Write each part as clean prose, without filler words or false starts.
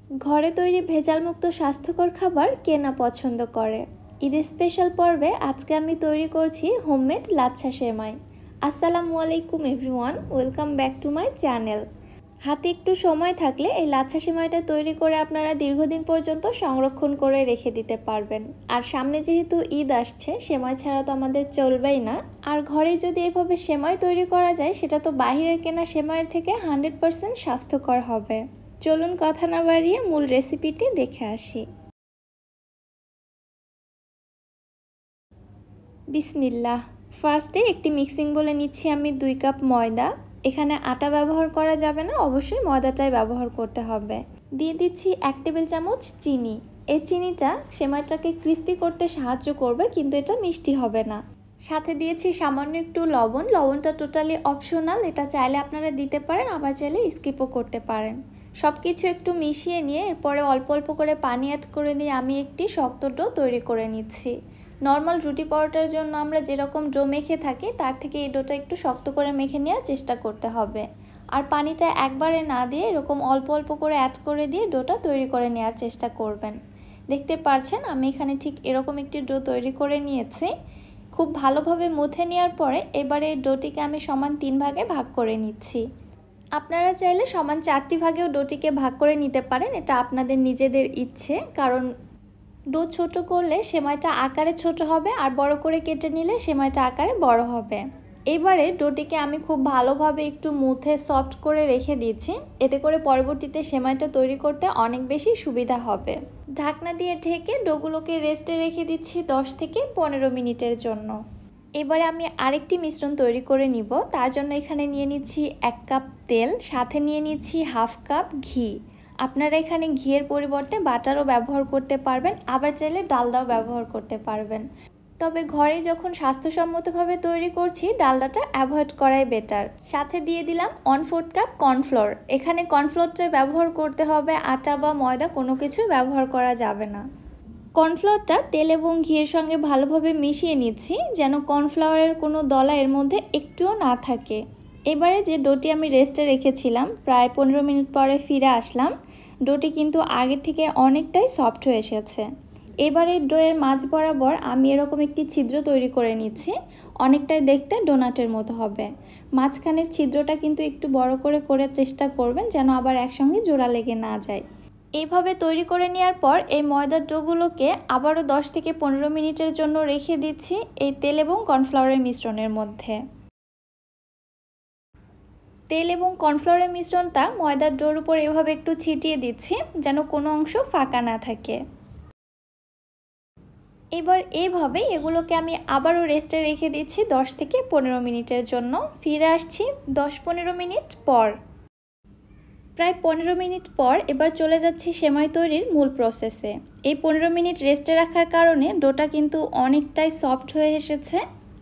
ঘরে তৈরি ভেজালমুক্ত স্বাস্থ্যকর খাবার কে না পছন্দ করে। ঈদের স্পেশাল পর্বে আজকে আমি তৈরি করছি হোমমেড লাচ্ছা সেমাই। আসসালামু আলাইকুম everyone, welcome back to my channel. হাতে একটু সময় থাকলে এই লাচ্ছা সেমাইটা তৈরি করে আপনারা দীর্ঘদিন পর্যন্ত সংরক্ষণ করে রেখে দিতে পারবেন। আর সামনে যেহেতু ঈদ আসছে, সেমাই ছাড়া তো আমাদের চলবেই না। আর ঘরে যদি এভাবে সেমাই তৈরি করা যায়, সেটা তো বাহিরের কেনা সেমাইয়ের থেকে 100% স্বাস্থ্যকর হবে। চলুন কথা না বাড়িয়ে মূল রেসিপিটি দেখে আসি। বিসমিল্লাহ। ফার্স্টে একটি মিক্সিং বলে নিচ্ছি আমি 2 কাপ ময়দা। এখানে আটা ব্যবহার করা যাবে না, অবশ্যই ময়দাটাই ব্যবহার করতে হবে। দিয়ে দিচ্ছি 1 টেবিল চামচ চিনি। এই চিনিটা সেমাইটাকে ক্রিস্পি করতে সাহায্য করবে, কিন্তু এটা মিষ্টি হবে না। সাথে দিয়েছি সামান্য একটু লবণ। লবণটা টোটালি অপশনাল, এটা চাইলে আপনারা দিতে পারেন, আবার চাইলে স্কিপও করতে পারেন। সব কিছু একটু মিশিয়ে নিয়ে এরপরে অল্প অল্প করে পানি অ্যাড করে দিয়ে আমি একটি শক্ত ডো তৈরি করে নিচ্ছি। নর্মাল রুটি পরোটার জন্য আমরা যেরকম ডো মেখে থাকি, তার থেকে এই ডোটা একটু শক্ত করে মেখে নেওয়ার চেষ্টা করতে হবে। আর পানিটা একবারে না দিয়ে এরকম অল্প অল্প করে অ্যাড করে দিয়ে ডোটা তৈরি করে নেওয়ার চেষ্টা করবেন। দেখতে পাচ্ছেন আমি এখানে ঠিক এরকম একটি ডো তৈরি করে নিয়েছি। খুব ভালোভাবে মুথে নেওয়ার পরে এবারে ডোটিকে আমি সমান 3 ভাগে ভাগ করে নিচ্ছি। আপনারা চাইলে সমান 4টি ভাগেও ডোটিকে ভাগ করে নিতে পারেন, এটা আপনাদের নিজেদের ইচ্ছে। কারণ ডো ছোট করলে সেমাইটা আকারে ছোট হবে, আর বড় করে কেটে নিলে সেমাইটা আকারে বড় হবে। এবারে ডোটিকে আমি খুব ভালোভাবে একটু মুথে সফট করে রেখে দিয়েছি, এতে করে পরবর্তীতে সেমাইটা তৈরি করতে অনেক বেশি সুবিধা হবে। ঢাকনা দিয়ে ঢেকে ডোগুলোকে রেস্টে রেখে দিচ্ছি 10 থেকে 15 মিনিটের জন্য। এবারে আমি আরেকটি মিশ্রণ তৈরি করে নিব। তার জন্য এখানে নিয়ে নিচ্ছি 1 কাপ তেল, সাথে নিয়ে নিচ্ছি হাফ কাপ ঘি। আপনারা এখানে ঘিয়ের পরিবর্তে বাটারও ব্যবহার করতে পারবেন, আবার চাইলে ডালডাও ব্যবহার করতে পারবেন। তবে ঘরে যখন স্বাস্থ্যসম্মতভাবে তৈরি করছি, ডালডাটা অ্যাভয়েড করাই বেটার। সাথে দিয়ে দিলাম 1/4 কাপ কর্নফ্লোর। এখানে কর্নফ্লোরটা ব্যবহার করতে হবে, আটা বা ময়দা কোনো কিছু ব্যবহার করা যাবে না। কর্নফ্লাওয়ারটা তেল এবং ঘিয়ের সঙ্গে ভালোভাবে মিশিয়ে নিচ্ছি, যেন কর্নফ্লাওয়ারের কোনো দলা এর মধ্যে একটুও না থাকে। এবারে যে ডোটি আমি রেস্টে রেখেছিলাম, প্রায় 15 মিনিট পরে ফিরে আসলাম। ডোটি কিন্তু আগের থেকে অনেকটাই সফট হয়ে এসেছে। এবারে ডোয়ের মাঝ বরাবর আমি এরকম একটি ছিদ্র তৈরি করে নিচ্ছি, অনেকটাই দেখতে ডোনাটের মতো হবে। মাঝখানের ছিদ্রটা কিন্তু একটু বড় করে করার চেষ্টা করবেন, যেন আবার একসঙ্গে জোড়া লেগে না যায়। এইভাবে তৈরি করে নেওয়ার পর এই ময়দার ডোগুলোকে আবারও 10 থেকে 15 মিনিটের জন্য রেখে দিচ্ছি এই তেল এবং কর্নফ্লাওয়ারের মিশ্রণের মধ্যে। তেল এবং কর্নফ্লাওয়ারের মিশ্রণটা ময়দার ডোর উপর এভাবে একটু ছিটিয়ে দিচ্ছি, যেন কোনো অংশ ফাঁকা না থাকে। এবার এইভাবে এগুলোকে আমি আবারও রেস্টে রেখে দিচ্ছি 10 থেকে 15 মিনিটের জন্য। ফিরে আসছি 10-15 মিনিট পর। প্রায় 15 মিনিট পর এবার চলে যাচ্ছি সেমাই তৈরির মূল প্রসেসে। এই 15 মিনিট রেস্টে রাখার কারণে ডোটা কিন্তু অনেকটাই সফট হয়ে এসেছে।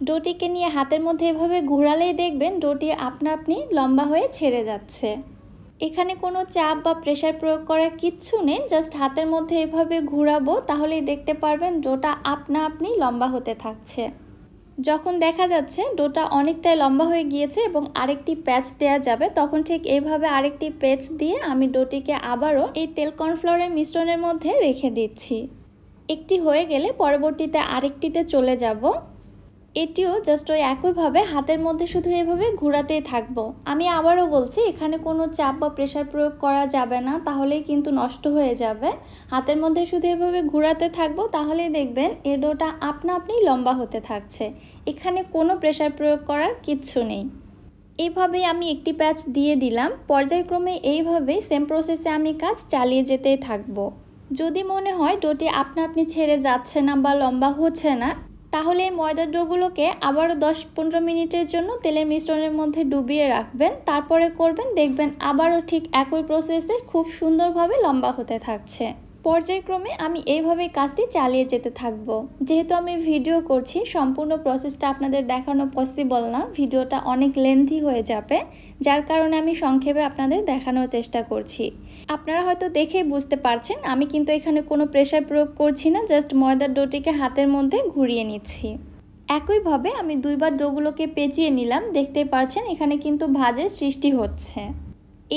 ডোটিকে নিয়ে হাতের মধ্যে এভাবে ঘোরালেই দেখবেন ডোটি আপনা আপনি লম্বা হয়ে ছেড়ে যাচ্ছে। এখানে কোনো চাপ বা প্রেসার প্রয়োগ করা কিচ্ছু নেই, জাস্ট হাতের মধ্যে এভাবে ঘোরাবো, তাহলেই দেখতে পারবেন ডোটা আপনা আপনি লম্বা হতে থাকছে। যখন দেখা যাচ্ছে ডোটা অনেকটাই লম্বা হয়ে গিয়েছে এবং আরেকটি প্যাচ দেওয়া যাবে, তখন ঠিক এইভাবে আরেকটি প্যাচ দিয়ে আমি ডোটিকে আবারও এই তেল কর্নফ্লাওয়ারের মিশ্রণের মধ্যে রেখে দিচ্ছি। একটি হয়ে গেলে পরবর্তীতে আরেকটিতে চলে যাব। এটিও জাস্ট ওই একইভাবে হাতের মধ্যে শুধু এভাবে ঘোরাতেই থাকবো। আমি আবারও বলছি, এখানে কোনো চাপ বা প্রেসার প্রয়োগ করা যাবে না, তাহলেই কিন্তু নষ্ট হয়ে যাবে। হাতের মধ্যে শুধু এভাবে ঘোরাতে থাকবো, তাহলেই দেখবেন এই ডোটা আপনা আপনি লম্বা হতে থাকছে। এখানে কোনো প্রেসার প্রয়োগ করার কিচ্ছু নেই। এইভাবেই আমি একটি প্যাচ দিয়ে দিলাম। পর্যায়ক্রমে এইভাবেই সেম প্রসেসে আমি কাজ চালিয়ে যেতেই থাকবো। যদি মনে হয় ডোটি আপনা আপনি ছেড়ে যাচ্ছে না বা লম্বা হচ্ছে না, তাহলে এই ময়দার ডোগুলোকে আবারও 10-15 মিনিটের জন্য তেলের মিশ্রণের মধ্যে ডুবিয়ে রাখবেন। তারপরে করবেন, দেখবেন আবারও ঠিক একই প্রসেসে খুব সুন্দরভাবে লম্বা হতে থাকছে। পর্যায়ক্রমে আমি এইভাবেই কাজটি চালিয়ে যেতে থাকব। যেহেতু আমি ভিডিও করছি, সম্পূর্ণ প্রসেসটা আপনাদের দেখানো পসিবল না, ভিডিওটা অনেক লেন্থি হয়ে যাবে, যার কারণে আমি সংক্ষেপে আপনাদের দেখানোর চেষ্টা করছি। আপনারা হয়তো দেখেই বুঝতে পারছেন আমি কিন্তু এখানে কোনো প্রেসার প্রয়োগ করছি না, জাস্ট ময়দার ডোটিকে হাতের মধ্যে ঘুরিয়ে নিচ্ছি। একইভাবে আমি 2বার ডোগুলোকে পেঁচিয়ে নিলাম। দেখতেই পাচ্ছেন এখানে কিন্তু ভাঁজের সৃষ্টি হচ্ছে।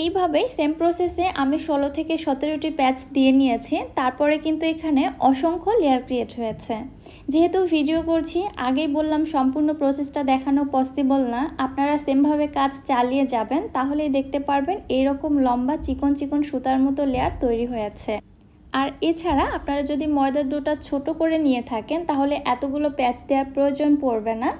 এইভাবে সেম প্রসেসে আমি 16 থেকে 17টি প্যাচ দিয়ে নিয়েছি। তারপরে কিন্তু এখানে অসংখ্য লেয়ার ক্রিয়েট হয়েছে। যেহেতু ভিডিও করছি, আগেই বললাম সম্পূর্ণ প্রসেসটা দেখানো পসিবল না। আপনারা সেমভাবে কাজ চালিয়ে যাবেন, তাহলেই দেখতে পারবেন এইরকম লম্বা চিকন চিকন সুতার মতো লেয়ার তৈরি হয়েছে। আর এছাড়া আপনারা যদি ময়দার ডোটা ছোট করে নিয়ে থাকেন, তাহলে এতগুলো প্যাচ দেওয়ার প্রয়োজন পড়বে না।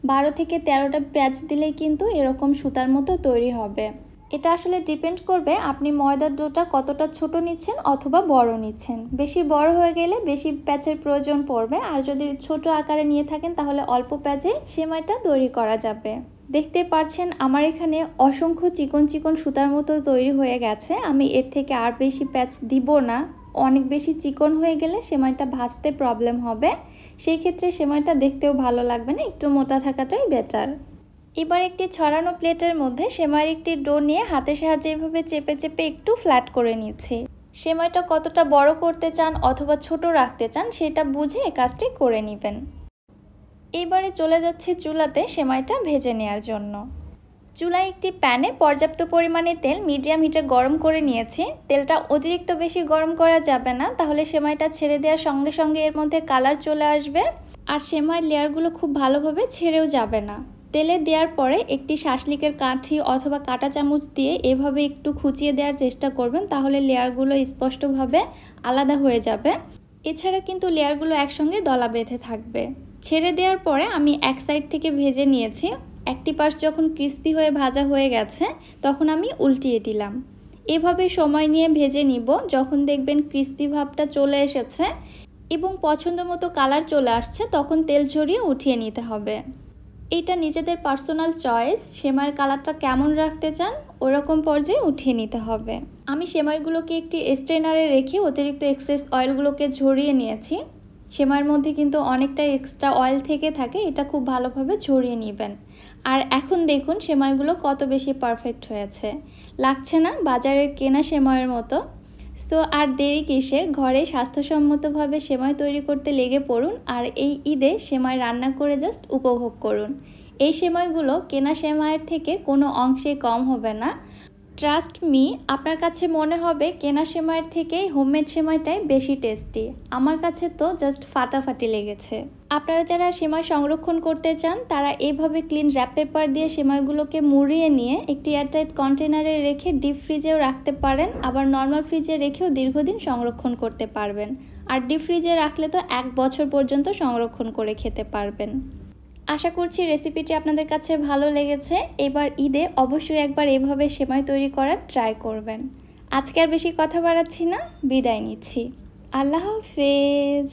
12 থেকে 13টা প্যাচ দিলেই কিন্তু এরকম সুতার মতো তৈরি হবে। এটা আসলে ডিপেন্ড করবে আপনি ময়দার ডোটা কতটা ছোট নিচ্ছেন অথবা বড় নিচ্ছেন। বেশি বড় হয়ে গেলে বেশি প্যাচের প্রয়োজন পড়বে, আর যদি ছোট আকারে নিয়ে থাকেন তাহলে অল্প প্যাচে সেমাইটা তৈরি করা যাবে। দেখতে পাচ্ছেন আমার এখানে অসংখ্য চিকন চিকন সুতার মতো তৈরি হয়ে গেছে। আমি এর থেকে আর বেশি প্যাচ দিব না। অনেক বেশি চিকন হয়ে গেলে সেমাইটা ভাজতে প্রবলেম হবে, সেই ক্ষেত্রে সেমাইটা দেখতেও ভালো লাগবে না, একটু মোটা থাকাটাই বেটার। এবার একটি ছড়ানো প্লেটের মধ্যে সেমাইয়ের একটি ডো নিয়ে হাতের সাহায্যে এভাবে চেপে চেপে একটু ফ্ল্যাট করে নিচ্ছি। সেমাইটা কতটা বড় করতে চান অথবা ছোট রাখতে চান সেটা বুঝে এই কাজটি করে নেবেন। এবারে চলে যাচ্ছে চুলাতে সেমাইটা ভেজে নেওয়ার জন্য। চুলায় একটি প্যানে পর্যাপ্ত পরিমাণে তেল মিডিয়াম হিটে গরম করে নিয়েছি। তেলটা অতিরিক্ত বেশি গরম করা যাবে না, তাহলে সেমাইটা ছেড়ে দেওয়ার সঙ্গে সঙ্গে এর মধ্যে কালার চলে আসবে, আর সেমাইয়ের লেয়ারগুলো খুব ভালোভাবে ছেড়েও যাবে না। তেলে দেওয়ার পরে একটি শাসলিকের কাঠি অথবা কাঁটা চামচ দিয়ে এভাবে একটু খুঁচিয়ে দেওয়ার চেষ্টা করবেন, তাহলে লেয়ারগুলো স্পষ্টভাবে আলাদা হয়ে যাবে। এছাড়া কিন্তু লেয়ারগুলো একসঙ্গে দলা বেঁধে থাকবে। ছেড়ে দেওয়ার পরে আমি এক সাইড থেকে ভেজে নিয়েছি। একটি পাশ যখন ক্রিস্পি হয়ে ভাজা হয়ে গেছে তখন আমি উল্টিয়ে দিলাম। এভাবে সময় নিয়ে ভেজে নিব। যখন দেখবেন ক্রিস্পি ভাবটা চলে এসেছে এবং পছন্দ মতো কালার চলে আসছে, তখন তেল ঝরিয়ে উঠিয়ে নিতে হবে। এটা নিজেদের পার্সোনাল চয়েস, সেমাইয়ের কালারটা কেমন রাখতে চান ওরকম পর্যায়ে উঠিয়ে নিতে হবে। আমি সেমাইগুলোকে একটি স্ট্রেনারে রেখে অতিরিক্ত এক্সেস অয়েলগুলোকে ঝরিয়ে নিয়েছি। সেমাইয়ের মধ্যে কিন্তু অনেকটা এক্সট্রা অয়েল থেকে থাকে, এটা খুব ভালোভাবে ঝরিয়ে নেবেন। আর এখন দেখুন সেমাইগুলো কত বেশি পারফেক্ট হয়েছে, লাগছে না বাজারের কেনা সেমাইয়ের মতো। সো আর দেরি কিসের, ঘরে স্বাস্থ্যসম্মতভাবে সেমাই তৈরি করতে লেগে পড়ুন, আর এই ঈদে সেমাই রান্না করে জাস্ট উপভোগ করুন। এই সেমাইগুলো কেনা সেমাইয়ের থেকে কোনো অংশে কম হবে না। ট্রাস্ট মি, আপনার কাছে মনে হবে কেনা সেমাইয়ের থেকেই হোমমেড সেমাইটাই বেশি টেস্টি। আমার কাছে তো জাস্ট ফাটাফাটি লেগেছে। আপনারা যারা সেমাই সংরক্ষণ করতে চান তারা এইভাবে ক্লিন র্যাপ পেপার দিয়ে সেমাইগুলোকে মুড়িয়ে নিয়ে একটি এয়ারটাইট কন্টেনারে রেখে ডিপ ফ্রিজেও রাখতে পারেন, আবার নর্মাল ফ্রিজে রেখেও দীর্ঘদিন সংরক্ষণ করতে পারবেন। আর ডিপ ফ্রিজে রাখলে তো 1 বছর পর্যন্ত সংরক্ষণ করে খেতে পারবেন। আশা করছি রেসিপিটি আপনাদের কাছে ভালো লেগেছে। এবার ঈদে অবশ্যই একবার এভাবে সেমাই তৈরি করার ট্রাই করবেন। আজকে আর বেশি কথা বাড়াচ্ছি না, বিদায় নিচ্ছি। আল্লাহ হাফেজ।